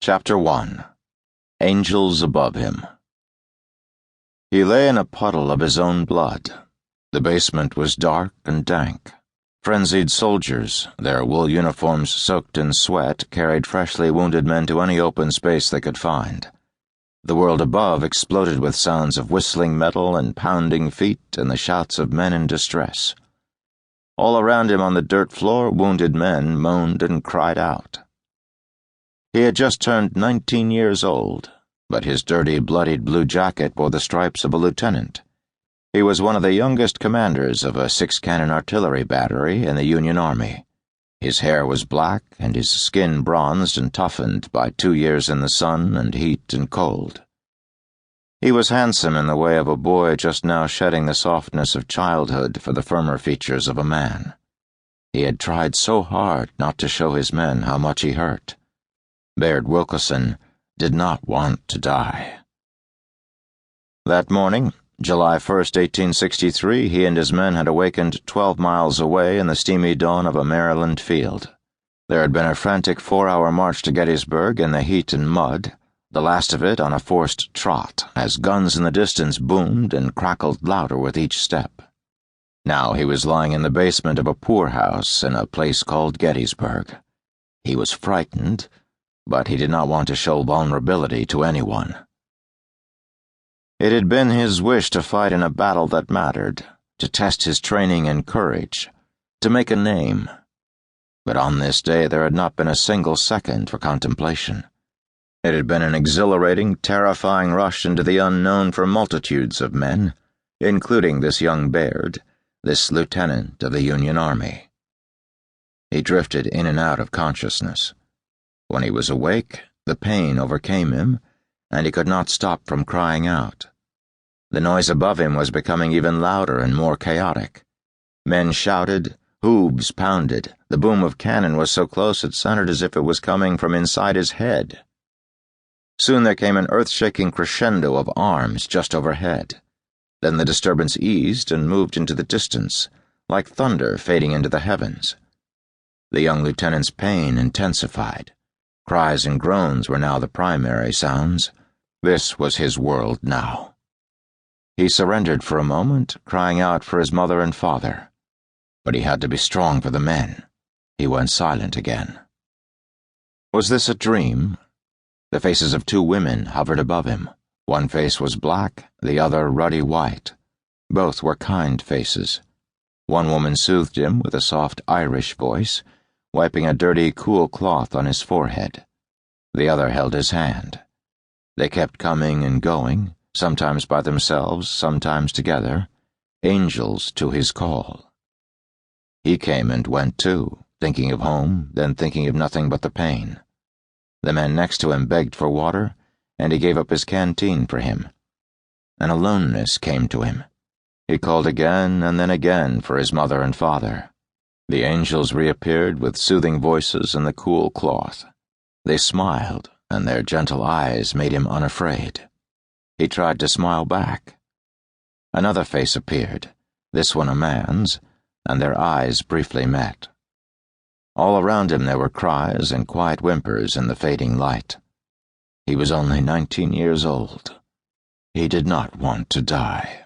Chapter 1. Angels Above Him. He lay in a puddle of his own blood. The basement was dark and dank. Frenzied soldiers, their wool uniforms soaked in sweat, carried freshly wounded men to any open space they could find. The world above exploded with sounds of whistling metal and pounding feet and the shouts of men in distress. All around him on the dirt floor, wounded men moaned and cried out. He had just turned 19 years old, but his dirty, bloodied blue jacket bore the stripes of a lieutenant. He was one of the youngest commanders of a 6-cannon artillery battery in the Union Army. His hair was black and his skin bronzed and toughened by 2 years in the sun and heat and cold. He was handsome in the way of a boy just now shedding the softness of childhood for the firmer features of a man. He had tried so hard not to show his men how much he hurt. Bayard Wilkeson did not want to die. That morning, July 1st, 1863, he and his men had awakened 12 miles away in the steamy dawn of a Maryland field. There had been a frantic 4-hour march to Gettysburg in the heat and mud, the last of it on a forced trot, as guns in the distance boomed and crackled louder with each step. Now he was lying in the basement of a poorhouse in a place called Gettysburg. He was frightened, but he did not want to show vulnerability to anyone. It had been his wish to fight in a battle that mattered, to test his training and courage, to make a name. But on this day there had not been a single second for contemplation. It had been an exhilarating, terrifying rush into the unknown for multitudes of men, including this young Bayard, this lieutenant of the Union Army. He drifted in and out of consciousness. When he was awake, the pain overcame him, and he could not stop from crying out. The noise above him was becoming even louder and more chaotic. Men shouted, hooves pounded, the boom of cannon was so close it sounded as if it was coming from inside his head. Soon there came an earth-shaking crescendo of arms just overhead. Then the disturbance eased and moved into the distance, like thunder fading into the heavens. The young lieutenant's pain intensified. Cries and groans were now the primary sounds. This was his world now. He surrendered for a moment, crying out for his mother and father. But he had to be strong for the men. He went silent again. Was this a dream? The faces of 2 women hovered above him. One face was black, the other ruddy white. Both were kind faces. One woman soothed him with a soft Irish voice, wiping a dirty, cool cloth on his forehead. The other held his hand. They kept coming and going, sometimes by themselves, sometimes together, angels to his call. He came and went too, thinking of home, then thinking of nothing but the pain. The man next to him begged for water, and he gave up his canteen for him. An aloneness came to him. He called again and then again for his mother and father. The angels reappeared with soothing voices and the cool cloth. They smiled, and their gentle eyes made him unafraid. He tried to smile back. Another face appeared, this one a man's, and their eyes briefly met. All around him there were cries and quiet whimpers in the fading light. He was only 19 years old. He did not want to die.